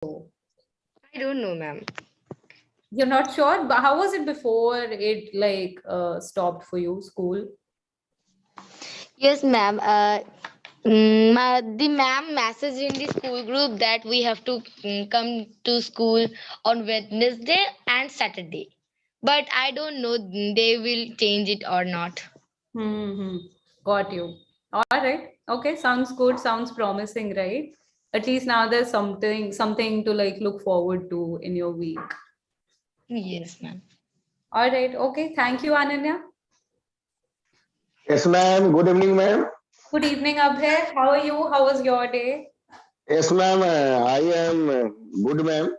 I don't know, ma'am. You're not sure? But how was it before it stopped for you, school? Yes, ma'am. The ma'am messaged in the school group that we have to come to school on Wednesday and Saturday. But I don't know they will change it or not. Hmm. Got you. All right. Okay. Sounds good. Sounds promising, right? At least now there's something to like look forward to in your week. Yes, ma'am. All right. Okay. Thank you, Ananya. Yes, ma'am. Good evening, ma'am. Good evening, Abhay. How are you? How was your day? Yes, ma'am. I am good, ma'am.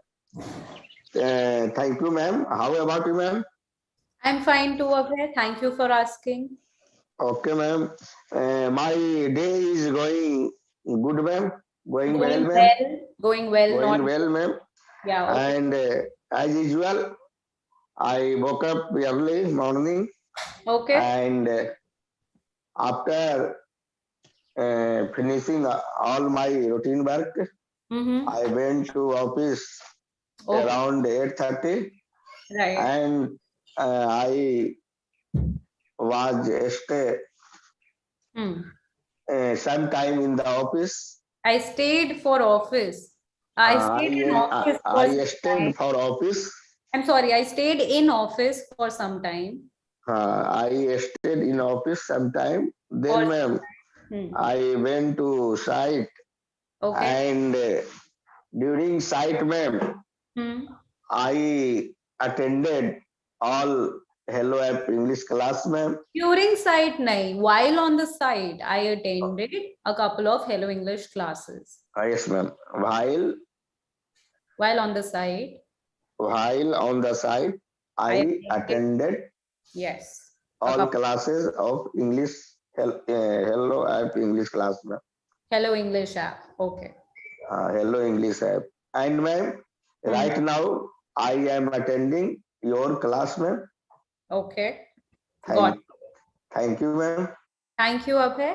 Thank you, ma'am. How about you, ma'am? I'm fine too, Abhay. Thank you for asking. Okay, ma'am. My day is going good, ma'am. Going well, Going ma'am. well. Going well, not Going well, ma'am. yeah, okay. And as usual, I woke up early morning, Okay. and after finishing all my routine work, Mm-hmm. I went to office Okay. around 8:30, Right. and I was stay Hmm. some time in the office. I stayed for office. I stayed in office for I some time. stayed for office. I'm sorry, I stayed in office for some time. I stayed in office sometime. For Then, ma'am, hmm. I went to site, Okay. and during site, ma'am, Hmm. I attended all Hello App English class, ma'am. During site night, while on the site, I attended a couple of Hello English classes. Yes, ma'am. While on the site, While on the site, I I attended, attended yes, a all couple classes of English Hello App English class, ma'am. Hello English app. Okay. Hello English app. And ma'am, Hmm. right now I am attending your class, ma'am. Okay. Got Thank, thank you, ma'am. Thank you, Abhay.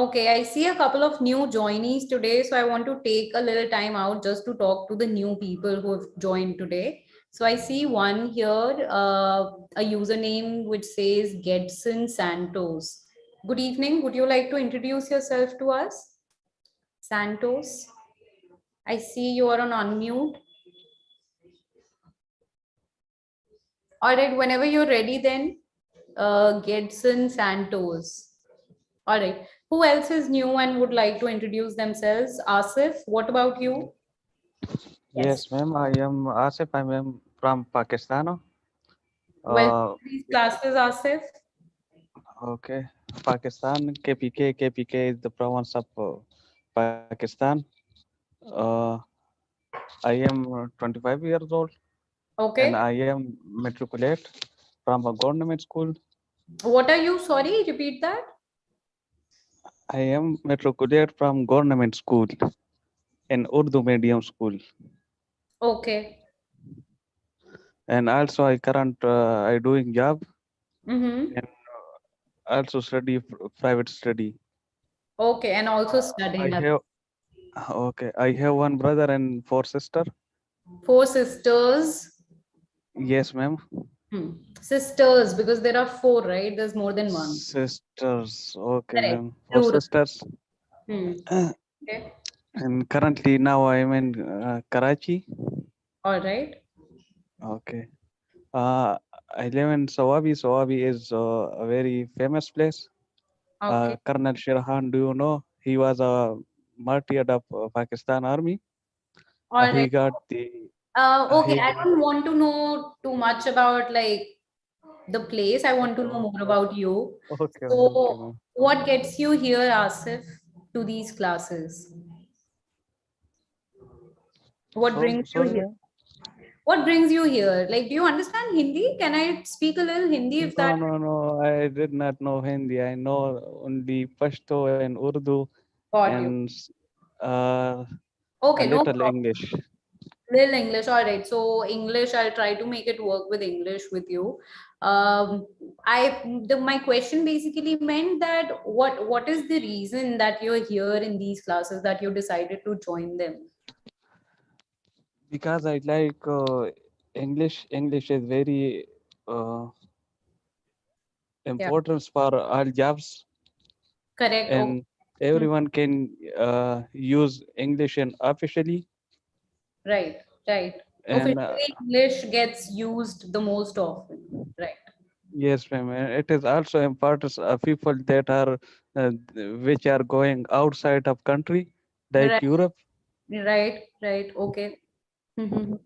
Okay, I see a couple of new joinees today, so I want to take a little time out just to talk to the new people who have joined today. So I see one here, a username which says Gedson Santos. Good evening. Would you like to introduce yourself to us? Santos, I see you are on unmute. All right, whenever you're ready, then Gedson Santos. All right. Who else is new and would like to introduce themselves? Asif, what about you? Yes. Yes, ma'am. I am Asif. I am from Pakistan. Welcome Uh, to these classes, Asif. okay. Pakistan, KPK. KPK is the province of Pakistan. Uh, I am 25 years old and Okay. I am matriculate from a government school. What are you? Sorry, repeat that. I am matriculate from government school in Urdu medium school. Okay. And also I current I doing job Mm-hmm. and also study private study. Okay. And also I studying. have okay. I have one brother and four sister. Four sisters. Yes, ma'am. Hmm. Sisters, because there are four, right? There's more than one. Sisters. Okay, Correct. ma'am. Four Plural. sisters. Hmm. Okay. And currently now I'm in Karachi. All right. Okay. Uh, I live in Sawabi. Sawabi is a very famous place. Okay. Colonel Shirhan, do you know? He was a martyr of Pakistan army. All He right. got the Okay. he I got don't want to know too much about like the place. I want to okay, know more okay, about you. okay, okay, So, ma'am. what gets you here, Asif, to these classes? What So brings you sorry, here? ma'am. What brings you here? Like, do you understand Hindi? Can I speak a little Hindi if that? No, no, no. I did not know Hindi. I know only Pashto and Urdu Got you. and uh, a Okay, no little problem. English. Little English, all right. So English, I'll try to make it work with English with you. Um, my question basically meant that what is the reason that you're here in these classes that you decided to join them? Because I like English. English is very Yeah, important for all jobs, correct. Okay. and everyone can use English and officially. Right, right. And Officially, English gets used the most often. Right. yes, ma'am. And it is also important people that are which are going outside of country, like Right, Europe, right. Okay. Mhm.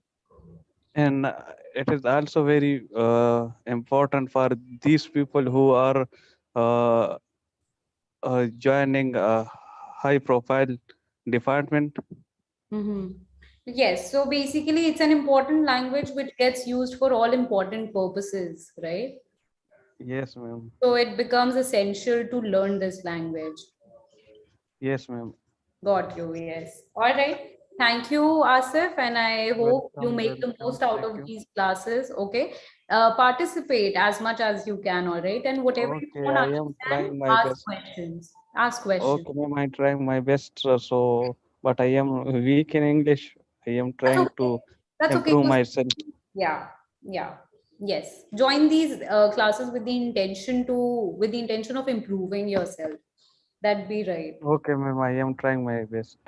and it is also very important for these people who are uh, joining a high profile department. Mhm. Yes, so basically, it's an important language which gets used for all important purposes, right? Yes, ma'am. So it becomes essential to learn this language. Yes, ma'am. Got you, yes. All right. Thank you, Asif, and I hope you Welcome, make the welcome. most out Thank of you. these classes. Okay. Participate as much as you can, all right? And whatever you Okay, don't I am understand, trying my ask best. questions. Ask questions. Okay, ma'am, I'm trying my best. But I am weak in English. I am That's trying okay. to That's okay. improve myself. Yeah, yeah. Yes. Join these classes with the intention of improving yourself. That'd be right. Okay, ma'am, I am trying my best.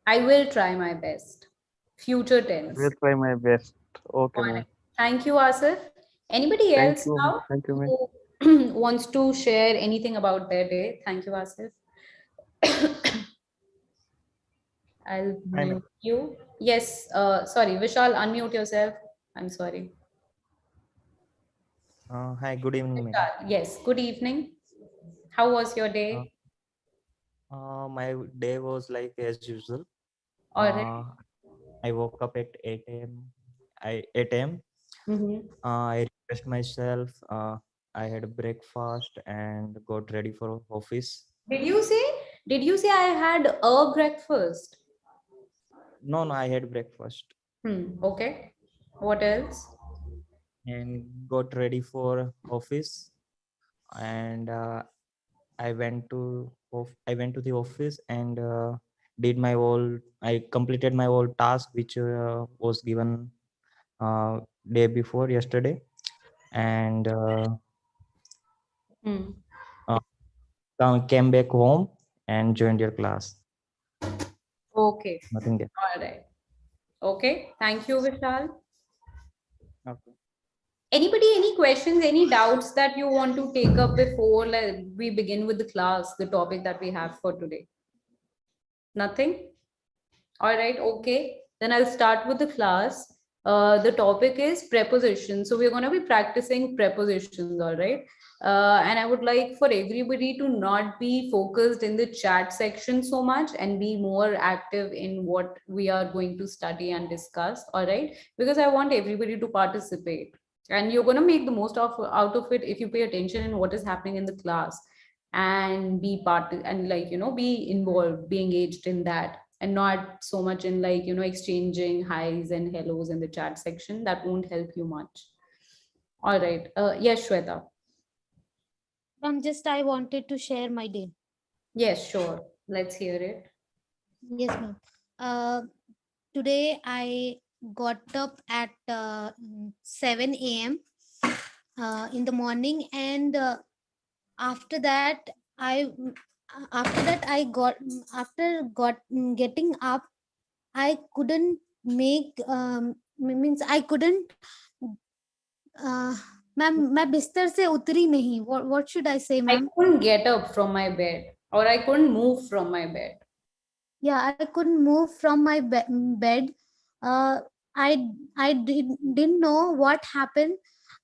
I will try my best. Future I will tense. try my best. Okay, All ma'am. right. Thank you, Asif. Anybody Thank else you. now Thank you, ma'am. who wants to share anything about their day? Thank you, Asif. I'll Hi, ma'am. mute you. Yes, sorry, Vishal, unmute yourself. I'm sorry. Hi, good evening, madam. Vishal, yes, good evening. How was your Uh, day? my day was like as usual. All right. Uh, I woke up at 8 a.m. 8 a.m. Mm-hmm. I refreshed myself. I had breakfast and got ready for office. Did you say? Did you say I had a breakfast? No, no, I had breakfast Okay. What else? and got ready for office. And I went to the office and did my whole. I completed my whole task which was given uh, day before yesterday, and Hmm. uh, came back home and joined your class. Okay. Nothing else. All right. Okay. Thank you, Vishal. Okay. Anybody, any questions, any doubts that you want to take up before we begin with the class, the topic that we have for today? Nothing? All right, okay. Then I'll start with the class. The topic is prepositions. So we're going to be practicing prepositions, all right? And I would like for everybody to not be focused in the chat section so much and be more active in what we are going to study and discuss, all right? Because I want everybody to participate. And you're going to make the most of out of it if you pay attention in what is happening in the class and be part and be involved, be engaged in that and not so much in exchanging highs and hellos in the chat section. That won't help you much. All right. Yes, Shweta. Just I wanted to share my day. Yes, sure. Let's hear it. Yes, ma'am. Today I got up at 7 a.m. In the morning, and after that I got getting up. I couldn't make means I couldn't ma'am मैं बिस्तर से उतरी नहीं. What should I say, I ma'am? couldn't get up from my bed, or I couldn't move from my bed. Yeah, I couldn't move from my bed. uh didn't know what happened.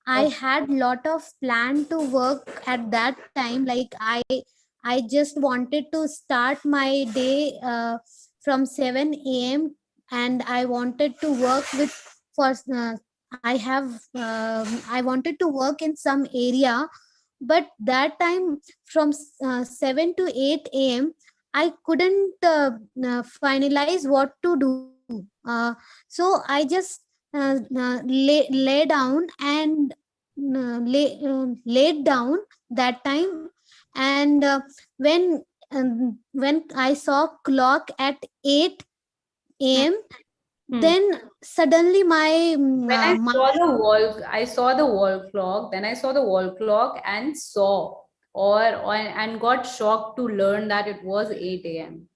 I Okay. had lot of plan to work at that time. Like I just wanted to start my day from 7 a.m. and I wanted to work with for I wanted to work in some area, but that time from 7 to 8 a.m. I couldn't finalize what to do. So I just lay down and laid down that time. And when I saw clock at 8 a.m., Then suddenly my When I saw the wall clock. Then I saw the wall clock and and got shocked to learn that it was 8 a.m.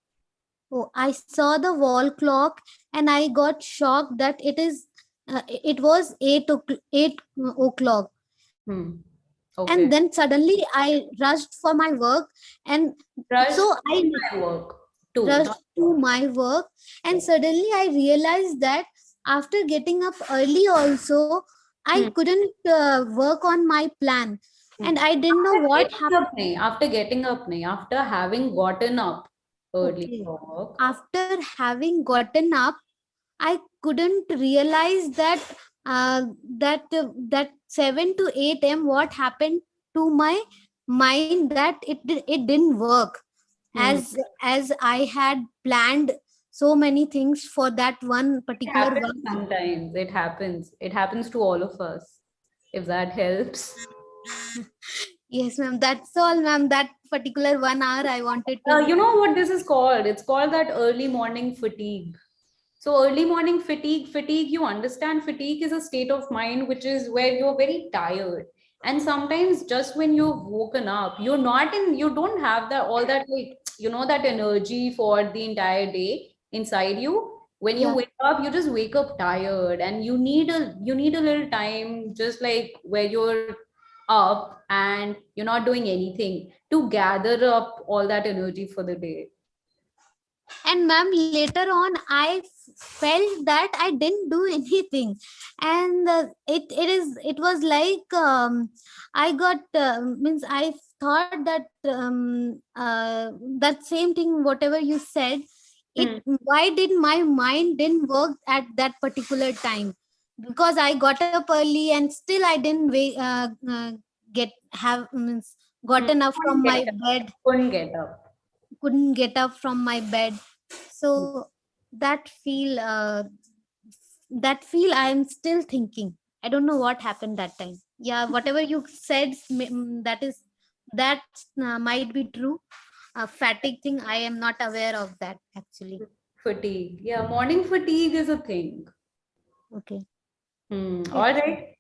oh, I saw the wall clock and I got shocked that it was 8 o'clock. Hmm. And Okay. then suddenly I rushed for my work, and Rush so I to my work too. rushed to my work, and suddenly I realized that after getting up early also, I Hmm. couldn't work on my plan, and I didn't know what happened. After getting up, after having gotten up early Okay, for work. after having gotten up, I couldn't realize that that 7 to 8 a.m. what happened to my mind, that it didn't work Hmm. as I had planned so many things for that one It particular happens one. sometimes. It happens. It happens to all of us. If that helps. Yes, ma'am. That's all, ma'am. That particular 1 hour I wanted to. You know what this is called? It's called that early morning fatigue. So early morning fatigue, you understand fatigue is a state of mind which is where you're very tired. And sometimes just when you've woken up, you don't have that all that like, that energy for the entire day inside you. When you Yeah. wake up, you just wake up tired and you need a little time just like where you're up and you're not doing anything to gather up all that energy for the day. And ma'am, later on I felt that I didn't do anything, and it was like, I got means I thought that that same thing whatever you said, it Hmm. why did my mind didn't work at that particular time, because I got up early and still I didn't get have means Hmm. gotten up from Couldn't my get up. bed, Couldn't get up. couldn't get up from my bed. So that feel uh, I'm still thinking. I don't know what happened that time. Yeah, whatever you said, that might be true. Fatigue thing, I am not aware of that actually. Fatigue. Yeah, morning fatigue is a thing. Okay. All Yes, right.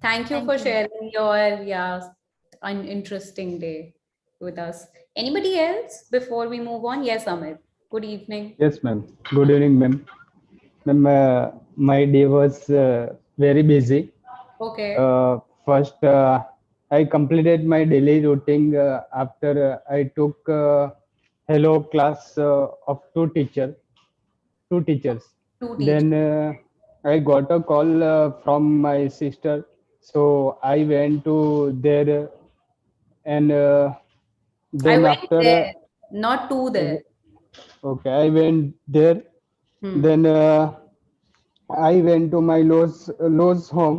Thank you thank for you. sharing your an interesting day with us. Anybody else before we move on? Yes, Amit. Good evening. Yes, ma'am. Good evening, ma'am. Ma'am, my day was very busy. Okay. First, I completed my daily routine after I took hello class of two teachers. Two teachers. Then I got a call from my sister, so I went to there, and I then went after there, not two there. okay, I went there. Hmm. Then I went to my Lowe's home.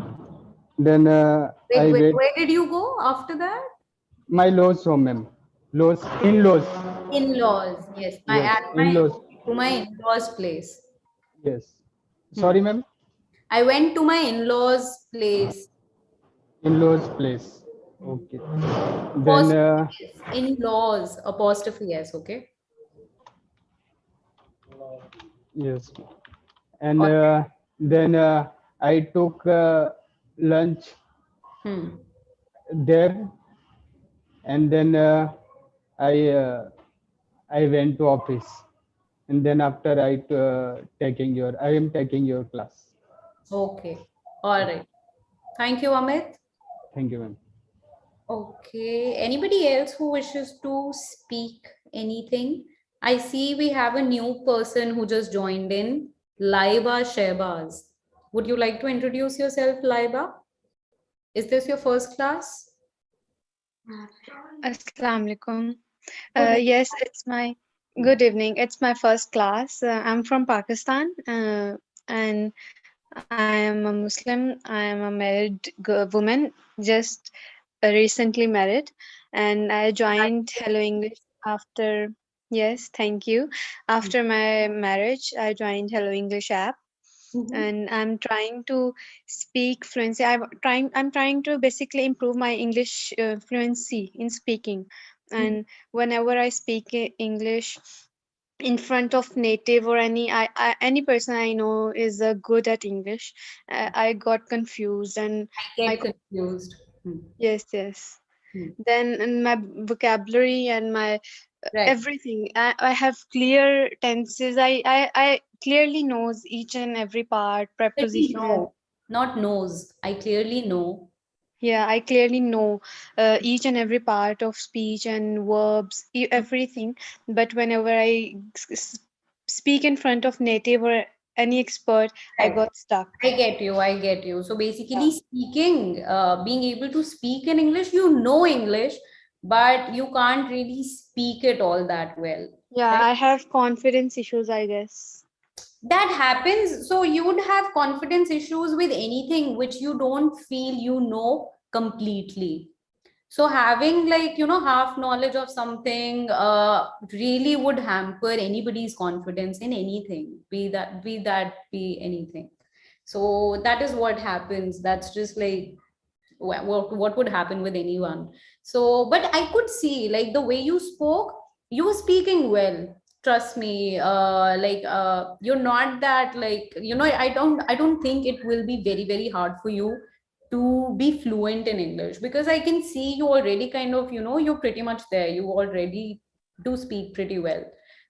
Then I Wait, went where did you go after that? my Lowe's home, ma'am. Lowe's in-laws. In-laws. Yes. Yes, in-laws. To my in-laws place. Yes. Hmm. Sorry, ma'am. I went to my in-laws place. In-laws place. Okay. Then Apostrophe S. In-laws. Apostrophe S. Okay. yes, and All then I took lunch right. Hmm. there, and then I went to office, and then after I am taking your class. Okay. All right. Thank you, Amit. Thank you, ma'am. Okay. Anybody else who wishes to speak anything? I see we have a new person who just joined in, Laiba Shehbaz. Would you like to introduce yourself, Laiba? Is this your first class? Assalamu alaikum. Good evening. Yes, it's my good evening. It's my first class. I'm from Pakistan, and I am a Muslim. I am a married woman, just recently married, and I joined Hello English after. Yes, thank you. After my marriage, I joined Hello English app, Mhm. and I'm trying to speak fluency. I'm trying to basically improve my English fluency in speaking. And whenever I speak English, in front of native or any person I know is good at English, I got confused and Get my confused. yes, yes. Hmm. Then in my vocabulary and my Right. everything, I have clear tenses. I clearly knows each and every part, Clearly preposition. know, not knows. I clearly know. Yeah, I clearly know each and every part of speech and verbs, everything. But whenever I speak in front of native or any expert, I Right. got stuck. I get you. I get you. So basically, speaking, being able to speak in English, you know English, but you can't really speak it all that well. Yeah, Right? I have confidence issues, I guess. That happens. So you would have confidence issues with anything which you don't feel you know completely. So having, like, half knowledge of something really would hamper anybody's confidence in anything, be anything. So that is what happens. That's just like what would happen with anyone. So but I could see, like, the way you were speaking well. Trust me, you're not that, like, I don't think it will be very, very hard for you to be fluent in English, because I can see you already kind of, you're pretty much there. You already do speak pretty well.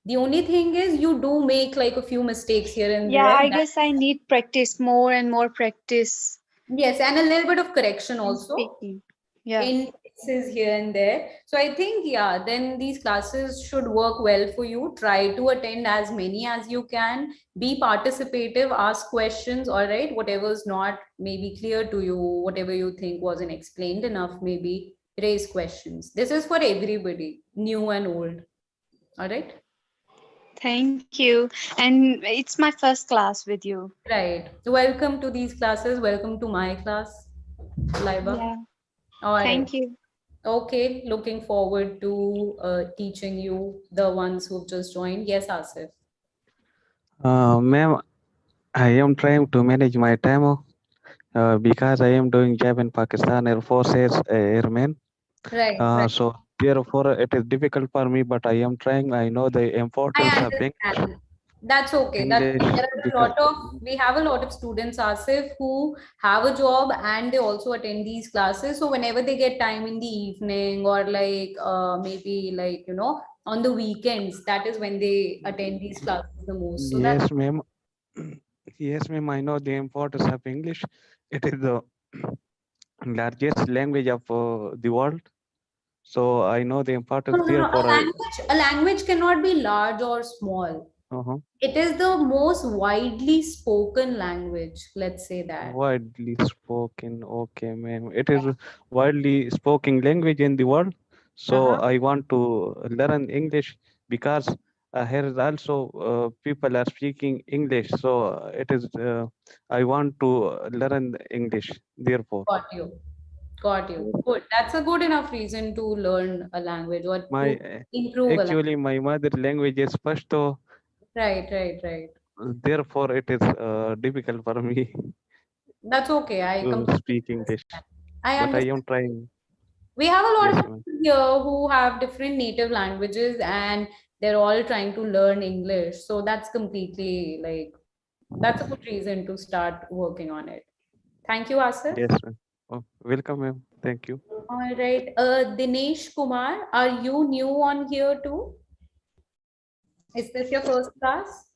The only thing is you do make like a few mistakes here and Yeah, there. I guess I need practice, more and more practice Yes, and a little bit of correction in also speaking. Yeah. in places here and there. So I think, yeah, then these classes should work well for you. Try to attend as many as you can. Be participative, ask questions, all right? Whatever's not maybe clear to you, whatever you think wasn't explained enough, maybe raise questions. This is for everybody, new and old. All right? Thank you. And it's my first class with you. Right. Welcome to these classes. Welcome to my class, Laiba. Yeah. All right. Thank you. Okay, looking forward to teaching you, the ones who've just joined. Yes, Asif. Ma'am, I am trying to manage my time because I am doing job in Pakistan Air Force as a airman. Right. So therefore it is difficult for me, but I am trying. I know the importance I of understand. That's okay. That's English okay. There are because we have a lot of students, Asif, who have a job and they also attend these classes. So whenever they get time in the evening, or like maybe, like, on the weekends, that is when they attend these classes the most. So that's yes, ma'am. Yes, ma'am. I know the importance of English. It is the largest language of the world. So I know the importance. no. Therefore, A language cannot be large or small. uh-huh, It is the most widely spoken language, let's say that. widely spoken. Okay, ma'am. It is widely spoken language in the world. So I want to learn English because here is also people are speaking English. So it is. I want to learn English. Therefore, Got you. Good. That's a good enough reason to learn a language or my to improve a language. actually my mother language is Pashto. Right. Therefore, it is difficult for me That's okay. I to completely speak English. I But I understand. am trying. We have a lot Yes, of ma'am. people here who have different native languages and they're all trying to learn English. So that's completely, like, that's a good reason to start working on it. Thank you, Asif. Yes, ma'am. Oh, welcome, ma'am. Thank you. All right. Dinesh Kumar, are you new on here too? Is this your first class?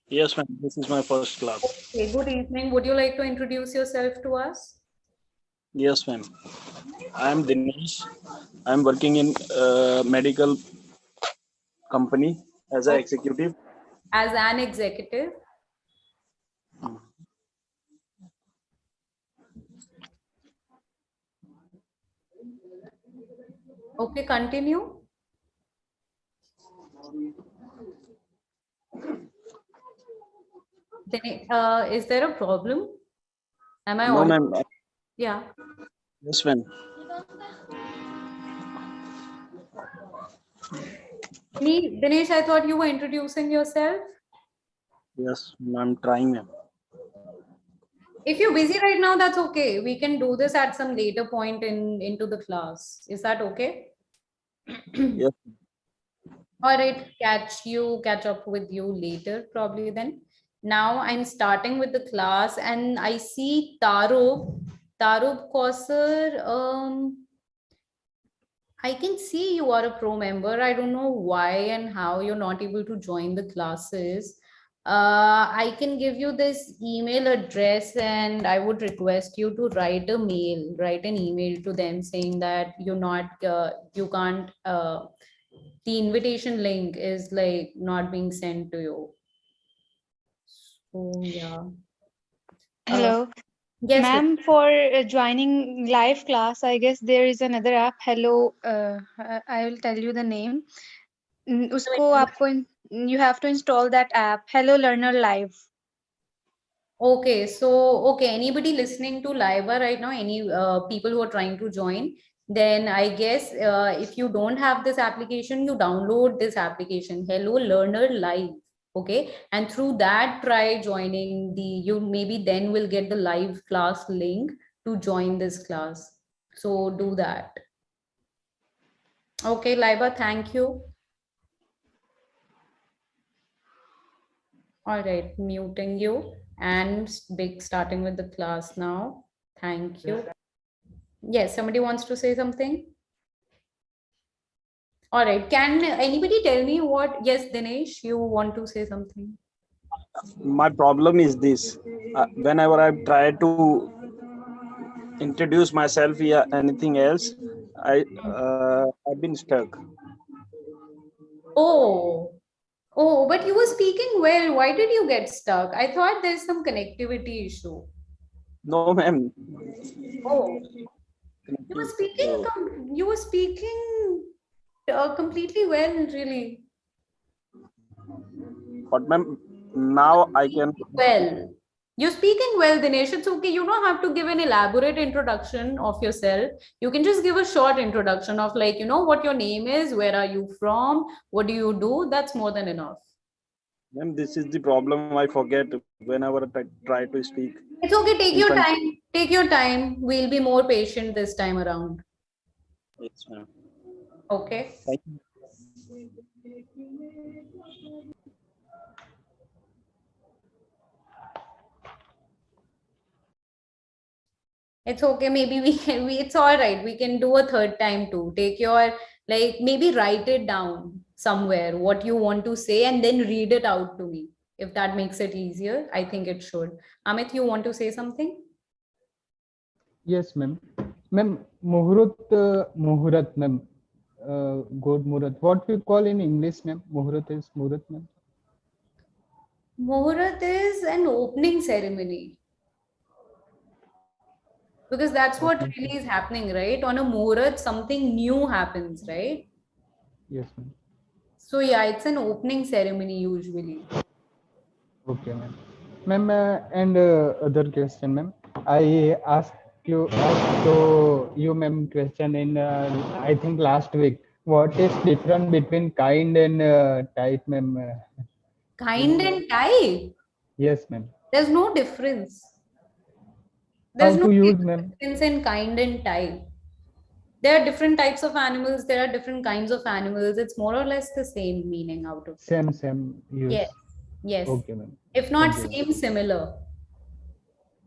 Yes, ma'am. This is my first class. Okay, good evening. Would you like to introduce yourself to us? Yes, ma'am. I am Dinesh. I am working in a medical company as an executive. As an executive? Okay, continue. Is there a problem? Am I No, audible? ma'am. Yeah. Yes, ma'am. Dinesh, I thought you were introducing yourself. Yes, I'm trying, ma'am. If you're busy right now, that's okay. We can do this at some later point into the class. Is that okay? Yes. All right, catch up with you later, probably then. Now I'm starting with the class and I see Tarub Kausar. I can see you are a pro member. I don't know why and how you're not able to join the classes. I can give you this email address and I would request you to write an email to them saying that you can't, the invitation link is like not being sent to you. So yeah. Hello, Yes, ma'am. For joining live class, I guess there is another app. Hello, I will tell you the name. उसको आपको you have to install that app. Hello Learner Live. okay, so okay, anybody listening to Liva right now, any people who are trying to join, then I guess if you don't have this application, you download this application, Hello Learner Live. Okay, and through that try joining you maybe then will get the live class link to join this class. So do that. Okay, Liva, thank you. All right, muting you and starting with the class now. Thank you. Yes, somebody wants to say something? All right, can anybody tell me what? Yes, Dinesh, you want to say something? My problem is this: whenever I try to introduce myself via anything else, I've been stuck. Oh, but you were speaking well. Why did you get stuck? I thought there's some connectivity issue. No, ma'am. Oh, you were speaking completely well, really. But ma'am, now I can. Well, you're speaking well, Dinesh. It's okay. You don't have to give an elaborate introduction of yourself. You can just give a short introduction of like, what your name is, where are you from, what do you do? That's more than enough. Ma'am, this is the problem. I forget whenever I try to speak. It's okay. Take your time. Take your time. We'll be more patient this time around. Yes, ma'am. Okay. Thank you. It's okay. Maybe it's all right. We can do a third time too. Take your, maybe write it down somewhere, what you want to say, and then read it out to me. If that makes it easier, I think it should. Amit, you want to say something? Yes, ma'am. Ma'am, Muhurat, ma'am. Good Muhurat. What we call in English, ma'am? Muhurat is Muhurat, ma'am. Muhurat is an opening ceremony. Because that's what really is happening, right? On a Muhurat, something new happens, right? Yes, ma'am. So yeah, it's an opening ceremony usually. Okay, ma'am. Ma'am, and other question, ma'am. I asked you, ma'am, question in I think last week. What is difference between kind and type, ma'am? Kind and type? Yes, ma'am. There's no difference. How There's no to use, ma'am? difference in kind and type. There are different types of animals. There are different kinds of animals. It's more or less the same meaning out of it. Same use. Yes. Yes. Okay, ma'am. If not Thank you, same, similar.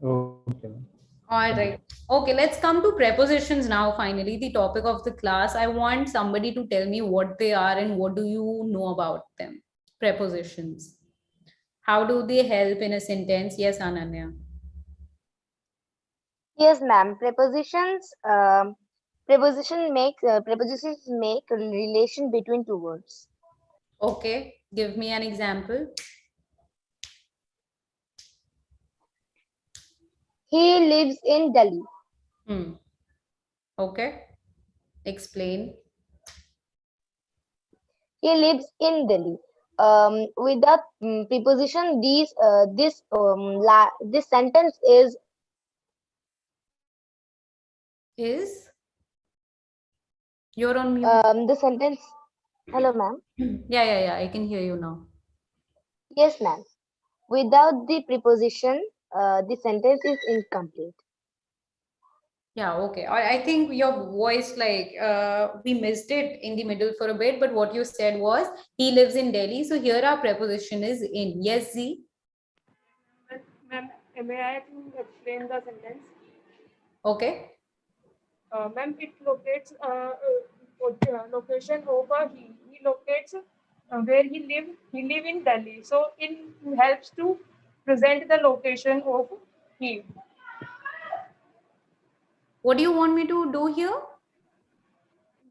Okay, ma'am. All right. Okay, let's come to prepositions now. Finally, the topic of the class. I want somebody to tell me what they are and what do you know about them. Prepositions. How do they help in a sentence? Yes, Ananya. Yes, ma'am. Prepositions make a relation between two words. Okay, give me an example. He lives in Delhi. Okay, explain. He lives in Delhi. With the preposition, this sentence is You're on mute. The sentence. Hello, ma'am. Yeah. I can hear you now. Yes, ma'am. Without the preposition, the sentence is incomplete. Yeah, okay. I think your voice, like, we missed it in the middle for a bit, but what you said was he lives in Delhi. So here our preposition is in. Yes, Z? Ma'am, may I explain the sentence? Okay. Ma'am, it locates location over he. He locates where he live. He live in Delhi, so it helps to present the location of he. What do you want me to do here?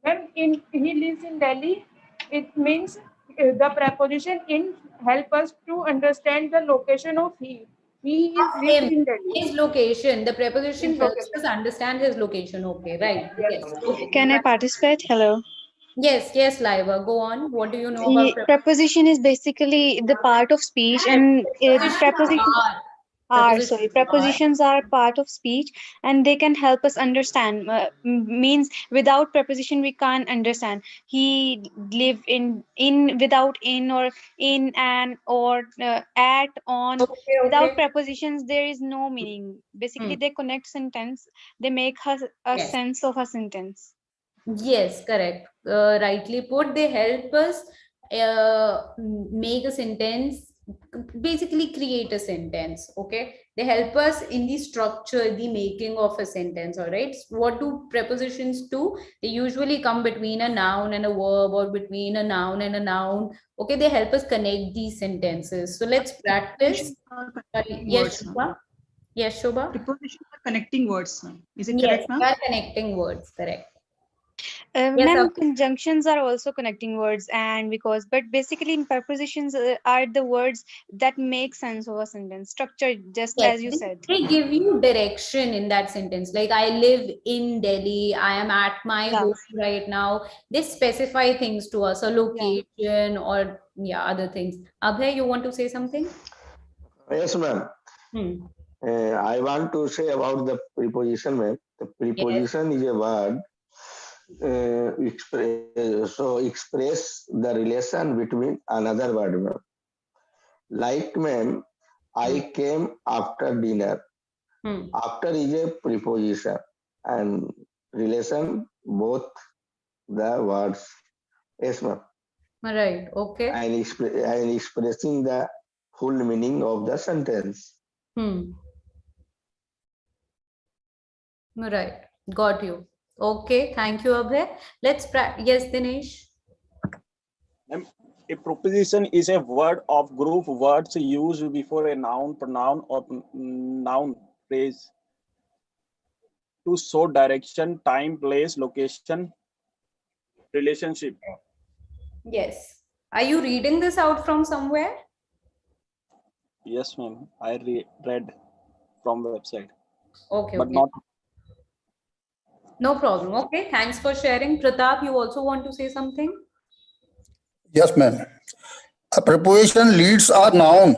Ma'am, in he lives in Delhi, it means the preposition in help us to understand the location of he. He is lives Him, in Delhi. his location. The preposition His helps location. us understand his location. Okay, right. Yes. Okay. Can I participate? Hello. Yes, yes, Laiva. Go on. What do you know about Preposition is basically the part of speech, and preposition prepositions are part of speech, and they can help us understand. Means without preposition we can't understand. He live in without in, or in, an, or at, on. Without prepositions there is no meaning. Basically they connect sentence. They make us a Yes. sense of a sentence. Yes, correct. Rightly put. They help us make a sentence, basically create a sentence. Okay. They help us in the structure, the making of a sentence. All right. What do prepositions do? They usually come between a noun and a verb, or between a noun and a noun. Okay. They help us connect these sentences. So let's practice. Yes, Shobha. Yes, Shobha. Prepositions are connecting words. Is it Yes, correct, ma'am? they are connecting words. Correct. Yes, Ma'am, conjunctions are also connecting words, and because, but basically in prepositions are the words that make sense of a sentence structure, just yes, as you said. they give you direction in that sentence. Like, I live in Delhi, I am at my home right now. They specify things to us, a location, or other things. Abhay, you want to say something? Yes, ma'am. I want to say about the preposition, ma'am. The preposition is a word express the relation between another word, ma'am. Like, ma'am, I came after dinner. After is a preposition and relation both the words. Yes, ma'am. Right. Okay. And expressing the full meaning of the sentence. Right. Got you. Okay. Thank you, Abhay. Let's practice. Yes, Dinesh. A preposition is a word of group words used before a noun, pronoun, or noun phrase to show direction, time, place, location, relationship. Yes. Are you reading this out from somewhere? Yes, ma'am. I read from the website. Okay. But okay. not. No problem. Okay. Thanks for sharing. Pratap, you also want to say something? Yes, ma'am. A preposition leads a noun.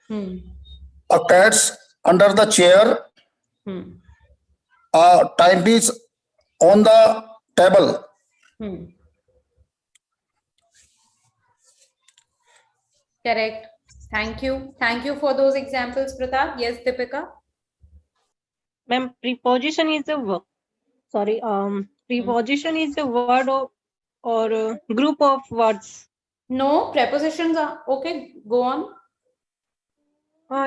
A cat's under the chair. A time is on the table. Correct. Thank you. Thank you for those examples, Pratap. Yes, Deepika. Ma'am, preposition is a word. Sorry, preposition is a word or a group of words. No, prepositions are okay. Go on.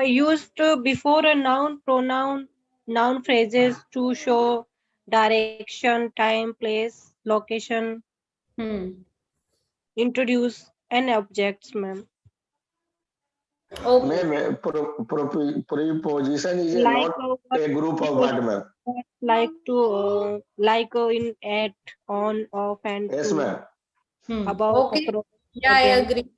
Used before a noun, pronoun, noun phrases to show direction, time, place, location. Introduce an objects, ma'am. Ma'am, preposition is Like not a group of words, ma'am. Like to in, at, on, off, and Yes, ma'am. About. Okay. Yeah, I agree.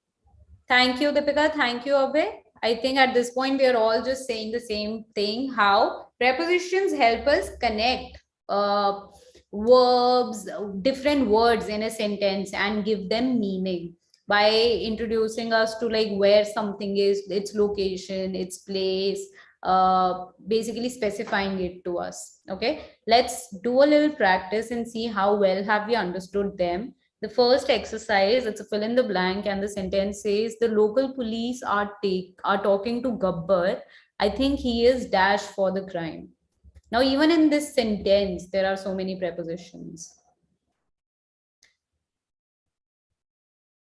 Thank you, Deepika. Thank you, Abhay. I think at this point we are all just saying the same thing. How prepositions help us connect verbs, different words in a sentence, and give them meaning by introducing us to like where something is, its location, its place, basically specifying it to us. Okay, let's do a little practice and see how well have we understood them. The first exercise, it's a fill in the blank, and the sentence says the local police are talking to Gabbar. I think he is dash for the crime. Now, even in this sentence, there are so many prepositions.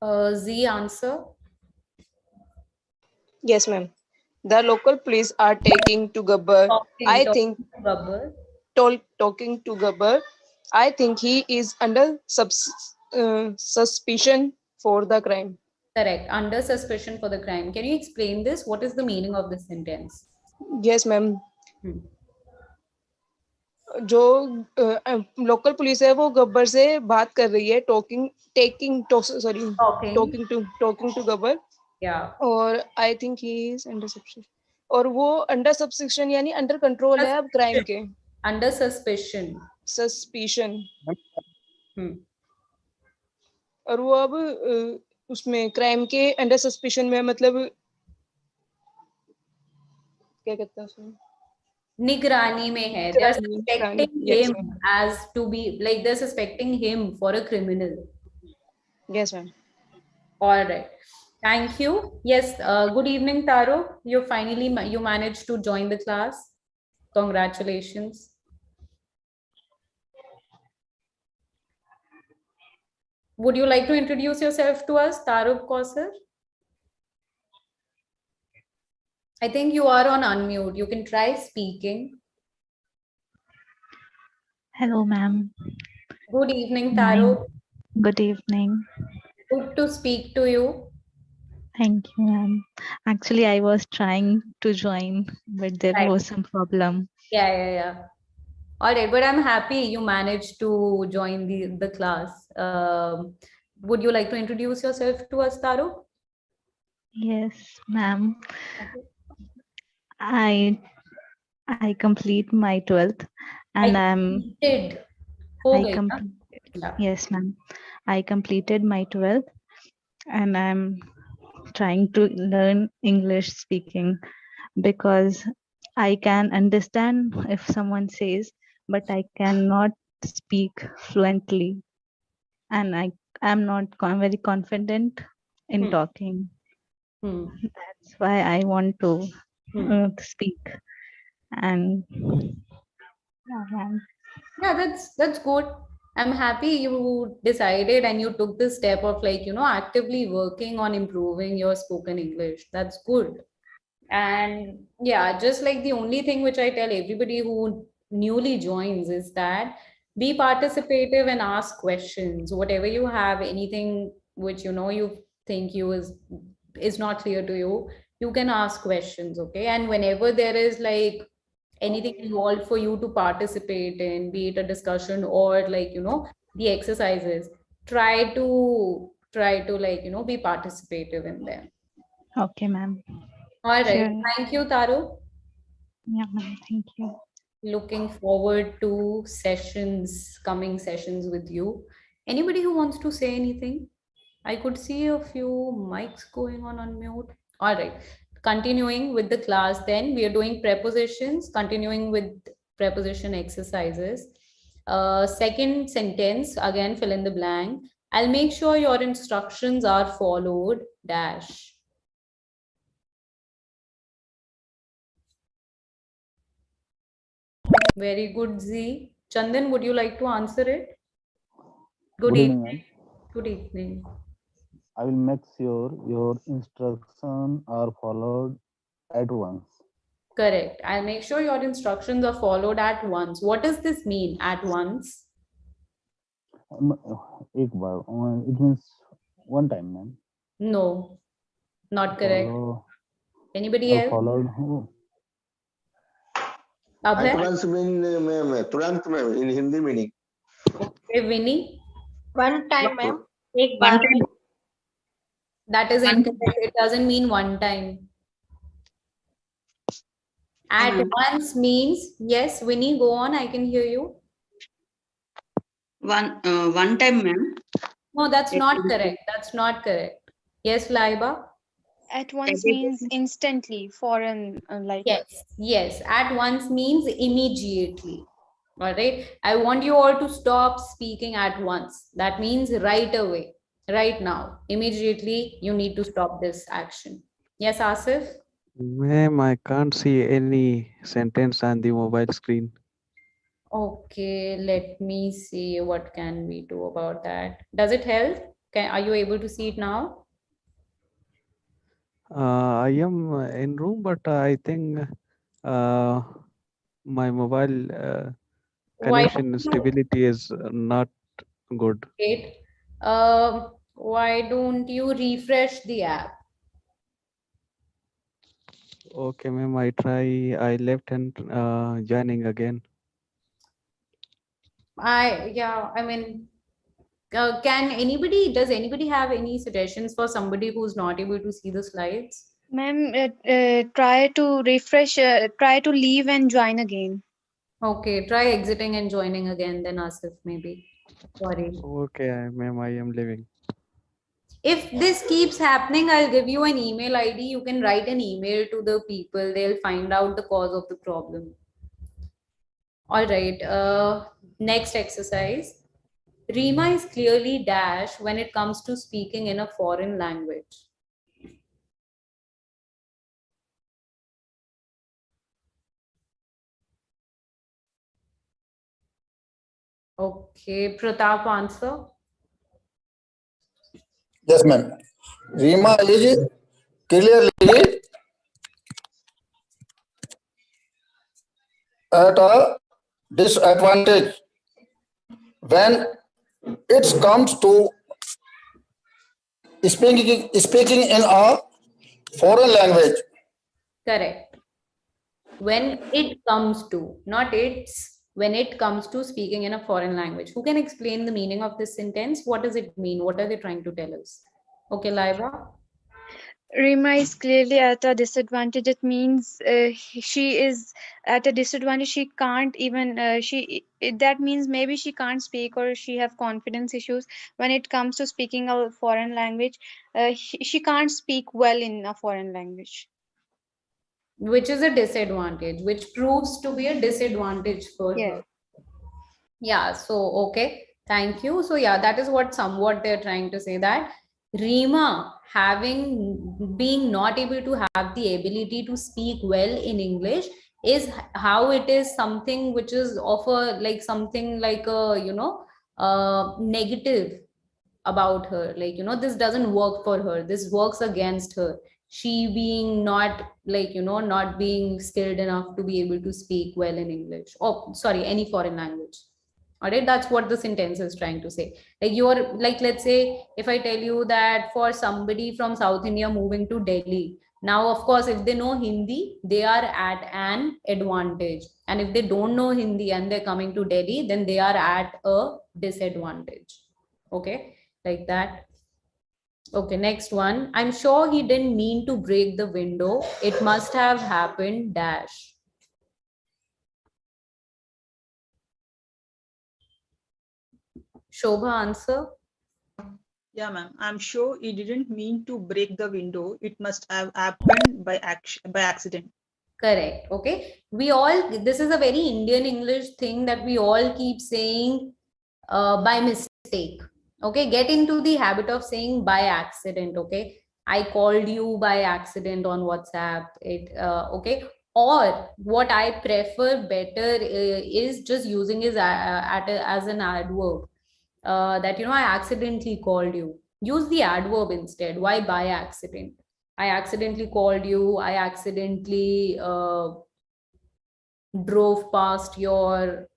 Z, answer. Yes, ma'am. The local police are taking to Gabbar. I think Gabbar. Talking to Gabbar. I think he is under suspicion for the crime. Correct. Under suspicion for the crime. Can you explain this? What is the meaning of this sentence? Yes, ma'am. जो local police है वो गब्बर से बात कर रही है talking to Gabbar और I think he is under subsection और वो अंडर सब्सिक्शन यानी अंडर कंट्रोल है अब क्राइम के अंडर सस्पेशन और वो अब उसमें क्राइम के अंडर सस्पेशन में मतलब क्या कहते हैं उसमें निगरानी में है. They are suspecting him as to be like they're suspecting him for a criminal. Yes, ma'am. All right. Thank you. Yes. Good evening, Taro. You managed to join the class. Congratulations. Would you like to introduce yourself to us, Taro Kausar? I think you are on unmute. You can try speaking. Hello, ma'am. Good evening, Taro. Good evening. Good to speak to you. Thank you, ma'am. Actually, I was trying to join, but there was some problem. Yeah. All right, but I'm happy you managed to join the class. Would you like to introduce yourself to us, Taro? Yes, ma'am. I complete my 12th and yes, ma'am. I completed my 12th and I'm trying to learn English speaking because I can understand if someone says, but I cannot speak fluently and I am not very confident in talking. That's why I want to speak and that's good. I'm happy you decided and you took the step of actively working on improving your spoken English. That's good. And yeah, just like the only thing which I tell everybody who newly joins is that be participative and ask questions. Whatever you have, anything which you think is not clear to you, you can ask questions, okay? And whenever there is anything involved for you to participate in, be it a discussion or the exercises, try to be participative in them. Okay, ma'am. All right. Sure. Thank you, Taro. Yeah, ma'am. Thank you. Looking forward to coming sessions with you. Anybody who wants to say anything? I could see a few mics going on mute. All right. Continuing with the class, then we are doing prepositions, continuing with preposition exercises. Second sentence, again, fill in the blank. I'll make sure your instructions are followed, dash. Very good, Z. Chandan, would you like to answer it? Good evening. Good evening. I will make sure your instructions are followed at once. Correct. I'll make sure your instructions are followed at once. What does this mean, at once? It means one time, ma'am. No, not correct. Anybody else? Followed. At once mean तुरंत में in Hindi meaning. Okay, Vinny. One time, ma'am. One time. That is incorrect. It doesn't mean one time. At once means, yes, Winnie, go on. I can hear you. One time, ma'am. No, that's not correct. That's not correct. Yes, Laiba. At once means instantly, foreign, like. Yes. At once means immediately. All right. I want you all to stop speaking at once. That means right away, right now, immediately. You need to stop this action. Yes, Asif. Ma'am, I can't see any sentence on the mobile screen. Okay, let me see what can we do about that. Does it help? Are you able to see it now? I am in room, but I think uh, my mobile Why connection don't you stability is not good. wait? Why don't you refresh the app? Okay, ma'am, I try. I left and joining again. I mean, does anybody have any suggestions for somebody who's not able to see the slides? Ma'am, try to refresh, try to leave and join again. Okay, try exiting and joining again, then Asif maybe. Sorry. Okay, ma'am, I am leaving. If this keeps happening, I'll give you an email ID. You can write an email to the people. They'll find out the cause of the problem. All right. Next exercise. Rima is clearly dash when it comes to speaking in a foreign language. Okay, Pratap, answer. Yes, ma'am. Rima is clearly at a disadvantage when it comes to speaking in a foreign language. Correct. When it comes to, not it's, when it comes to speaking in a foreign language. Who can explain the meaning of this sentence? What does it mean? What are they trying to tell us? Okay, Laiba. Rima is clearly at a disadvantage. It means she is at a disadvantage. She can't even that means maybe she can't speak or she have confidence issues when it comes to speaking a foreign language. She can't speak well in a foreign language. Which is a disadvantage, which proves to be a disadvantage for her. Yeah, so okay, thank you. So yeah, that is what somewhat they're trying to say, that Rima being not able to have the ability to speak well in English is how it is something which is of a like something like a negative about her, like this doesn't work for her, this works against her, she being not like not being skilled enough to be able to speak well in English, oh sorry, any foreign language. All right, that's what the sentence is trying to say. Like you're like, let's say if I tell you that for somebody from South India moving to Delhi, now of course if they know Hindi they are at an advantage, and if they don't know Hindi and they're coming to Delhi, then they are at a disadvantage. Okay, like that. Okay, next one. I'm sure he didn't mean to break the window. It must have happened dash. Shobha, answer. Yeah, ma'am. I'm sure he didn't mean to break the window. It must have happened by accident. Correct. Okay. We all, this is a very Indian English thing that we all keep saying by mistake. Okay. Get into the habit of saying by accident. Okay. I called you by accident on WhatsApp. Okay. Or what I prefer better is just using is as an adverb. That I accidentally called you. Use the adverb instead. Why by accident? I accidentally called you. I accidentally drove past your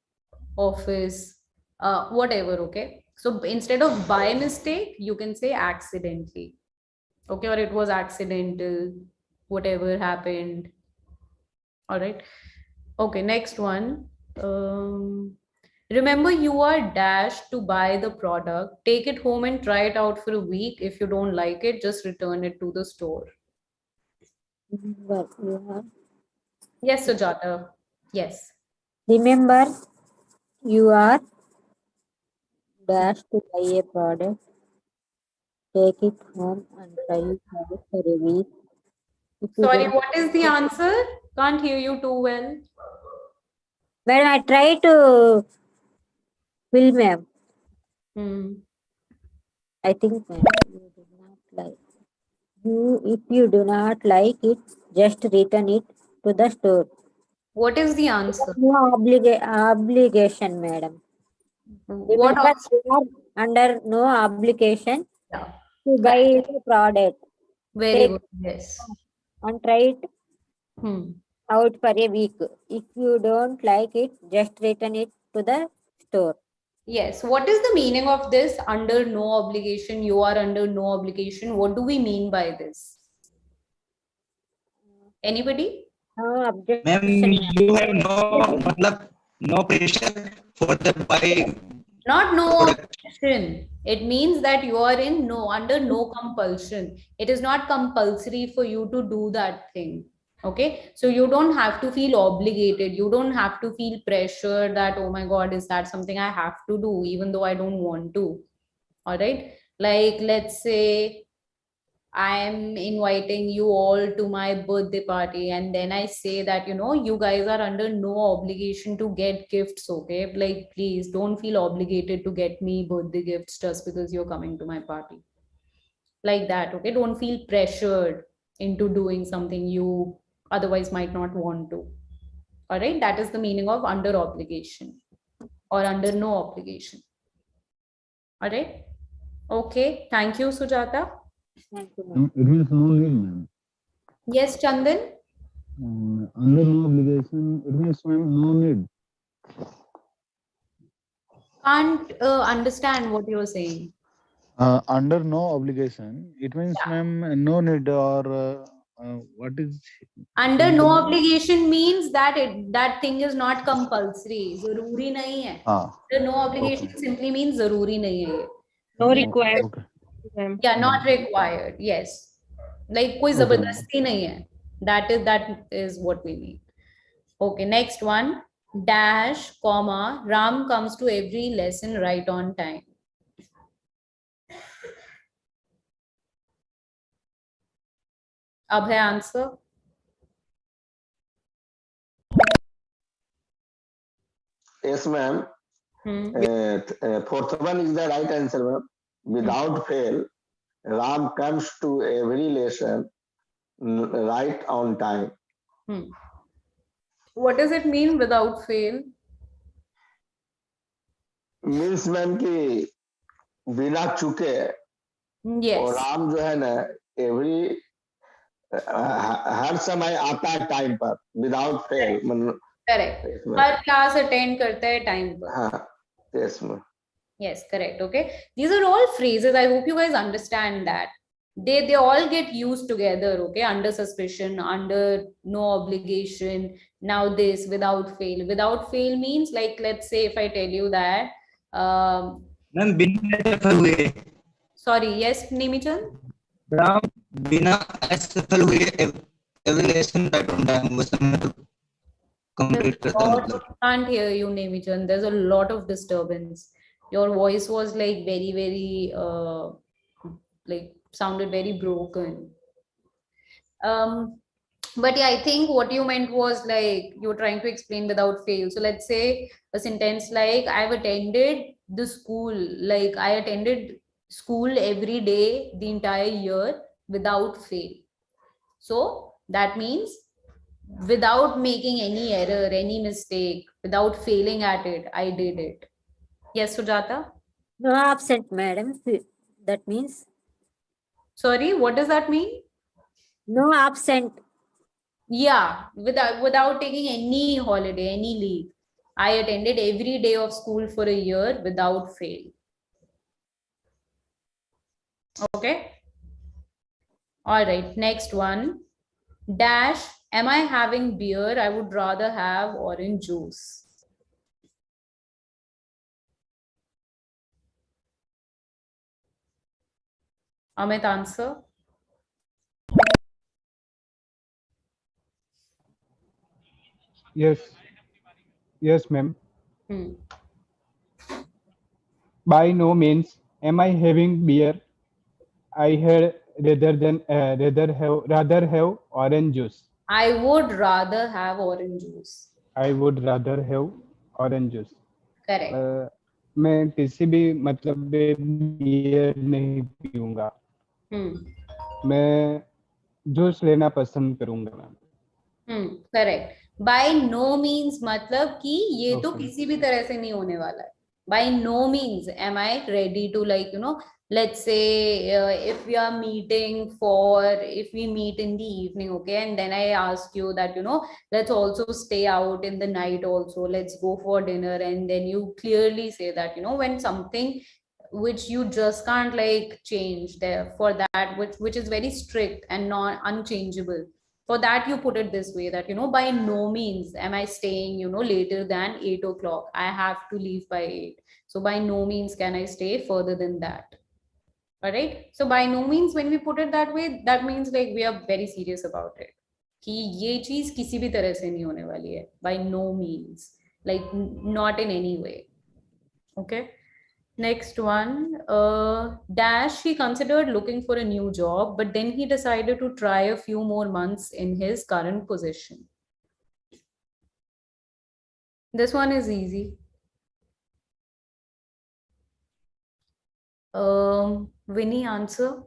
office. Whatever. Okay. So instead of by mistake, you can say accidentally. Okay, or it was accidental. Whatever happened. All right. Okay. Next one. Remember, you are dashed to buy the product. Take it home and try it out for a week. If you don't like it, just return it to the store. Yes, Sujata. Yes. Remember, you are dashed to buy a product. Take it home and try it out for a week. Sorry, what is the answer? Can't hear you too well. When I try to film, ma'am. I think, ma'am, you do not like. If you do not like it, just return it to the store. What is the answer? No obligation, madam. What Remember, option? we are under no obligation Yeah. to buy the product. Very Take good. Yes. and try it out for a week. If you don't like it, just return it to the store. Yes. What is the meaning of this under no obligation? You are under no obligation. What do we mean by this? Anybody? No Ma'am, objection. you have no pressure for the buy. Not no obligation. It means that you are in under no compulsion. It is not compulsory for you to do that thing. Okay, so you don't have to feel obligated. You don't have to feel pressure that, oh my God, is that something I have to do, even though I don't want to. All right, like let's say I am inviting you all to my birthday party, and then I say that, you guys are under no obligation to get gifts. Okay, like please don't feel obligated to get me birthday gifts just because you're coming to my party. Like that. Okay, don't feel pressured into doing something you otherwise might not want to. All right, that is the meaning of under obligation or under no obligation. All right, okay, thank you, Sujata. It means no need, ma'am. Yes, Chandan. Under no obligation, it means, ma'am, no need. Can't understand what you're saying. Under no obligation, it means, ma'am, no need, or what is? Under no obligation means that that thing is not compulsory. Zaruri nahi hai. The no obligation simply means zaruri nahi hai. No required. Yeah, not required. Yes. Like koi zabardasti nahi hai. That is what we mean. Okay, next one. Dash, comma, Ram comes to every lesson right on time. Abhay, answer. Yes, ma'am. Fourth one is the right answer, ma'am. Without fail, Ram comes to every lesson right on time. What does it mean without fail? Means, ma'am, कि बिना चुके और राम जो है ना every हर समय आता है टाइम पर without fail. Correct. हर class attend करता है time पर. हाँ, yes, ma'am. Yes, correct. Okay, these are all phrases. I hope you guys understand that. They all get used together. Okay, under suspicion, under no obligation. Now this, without fail. Without fail means, like, let's say if I tell you that. Sorry. Yes, Nemichan. बिना असफल हुए every lesson right on time. Can't hear you, Nemichan. There's a lot of disturbance. Your voice was like very, very like sounded very broken. But yeah, I think what you meant was like you're trying to explain without fail. So let's say a sentence like I've attended the school, like I attended school every day the entire year without fail. So that means without making any error, any mistake, without failing at it, I did it. Yes, Sujata? No absent, madam. That means? Sorry, what does that mean? No absent. Yeah, without taking any holiday, any leave. I attended every day of school for a year without fail. Okay. All right, next one. Dash, am I having beer? I would rather have orange juice. Amit, answer. Yes. Yes, ma'am. By no means am I having beer. I had rather have orange juice. I would rather have orange juice. I would rather have orange juice. Correct. मैं किसी भी मतलब beer नहीं पीऊंगा. मैं juice लेना पसंद करूंगा ma'am. Correct. By no means मतलब कि ये तो Okay. किसी भी तरह से नहीं होने वाला है. By no means am I ready to, like, let's say if we are meeting if we meet in the evening, okay, and then I ask you that, let's also stay out in the night also, let's go for dinner, and then you clearly say that, when something which you just can't like change there for that, which is very strict and not unchangeable, for that you put it this way that, by no means am I staying, later than 8 o'clock. I have to leave by 8. So by no means can I stay further than that. All right. So by no means, when we put it that way, that means like we are very serious about it. कि ये चीज किसी भी तरह से नहीं होने वाली है. By no means, like not in any way. Okay. Next one, Dash, he considered looking for a new job, but then he decided to try a few more months in his current position. This one is easy. Winnie, answer.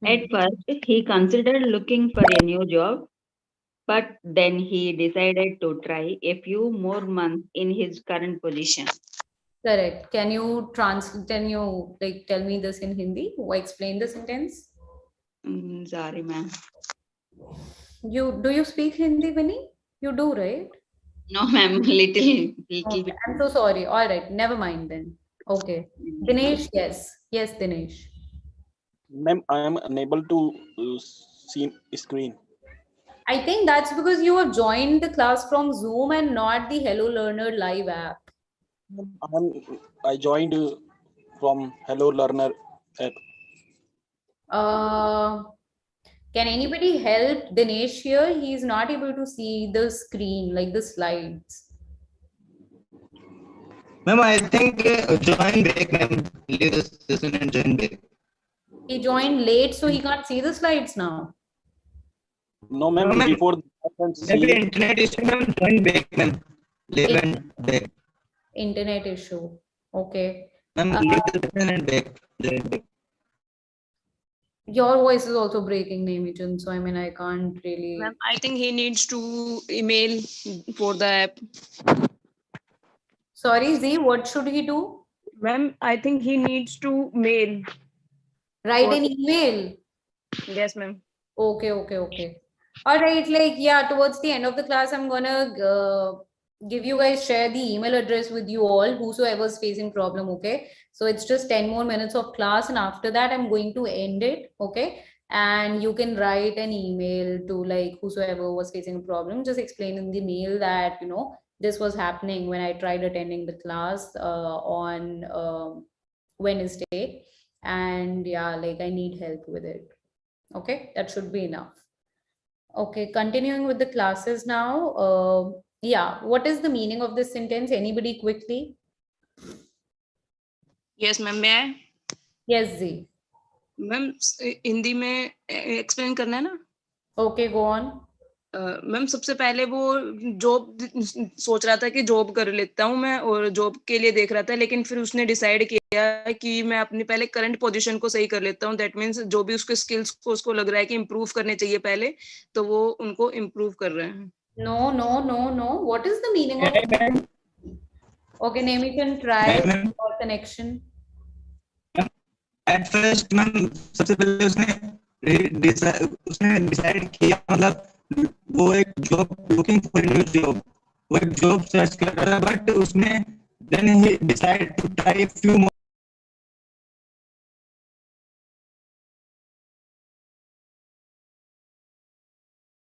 At first, he considered looking for a new job, but then he decided to try a few more months in his current position. Correct. Can you like tell me this in Hindi or explain the sentence? Sorry, ma'am. Do you speak Hindi, Winnie? You do, right? No, ma'am. Little Okay, bit. I'm so sorry. All right, never mind then. Okay. Dinesh, yes. Yes, Dinesh. Ma'am, I am unable to see screen. I think that's because you have joined the class from Zoom and not the Hello Learner live app. I joined from Hello Learner app. Can anybody help Dinesh here? He is not able to see the screen, like the slides. Ma'am, I think join back, ma'am. Leave the session and join back. He joined late, so he can't see the slides now. No, ma'am. Before maybe internet issue, ma'am. Join back, ma'am. Leave and back. Internet issue. Okay. Ma'am, leave the session and back. Join back. Your voice is also breaking, Nemichun, so I mean, I can't really. Ma'am, I think he needs to email for the app. Sorry, Z, what should he do? Ma'am, I think he needs to mail. Write an email. Yes, ma'am. Okay. All right, like, yeah, towards the end of the class, I'm gonna give you guys, share the email address with you all, whosoever is facing problem, okay? So it's just 10 more minutes of class, and after that, I'm going to end it, okay? And you can write an email to like whosoever was facing a problem, just explain in the mail that, this was happening when I tried attending the class on Wednesday. And yeah, like I need help with it. Okay, that should be enough. Okay, continuing with the classes now. Yeah, what is the meaning of this sentence? Anybody quickly? Yes, ma'am. May I? Yes, Z. Ma'am, Hindi में explain करना है ना? Okay, go on. Ma'am सबसे पहले वो job सोच रहा था कि जॉब कर लेता हूँ मैं, और जॉब के लिए देख रहा था, लेकिन फिर उसने डिसाइड किया कि मैं अपनी पहले करंट पोजीशन को सही कर लेता हूँ. दैट मीन्स जो भी उसके स्किल्स को उसको लग रहा है कि इम्प्रूव करने चाहिए पहले, तो वो उनको इम्प्रूव कर रहे हैं. No. What is the meaning of? Okay, Nemi can try for connection. At first, ma'am, सबसे पहले उसने डिसाइड किया, मतलब वो एक job looking for new job, वो एक जॉब सर्च कर रहा था, बट उसने then he decided to try a few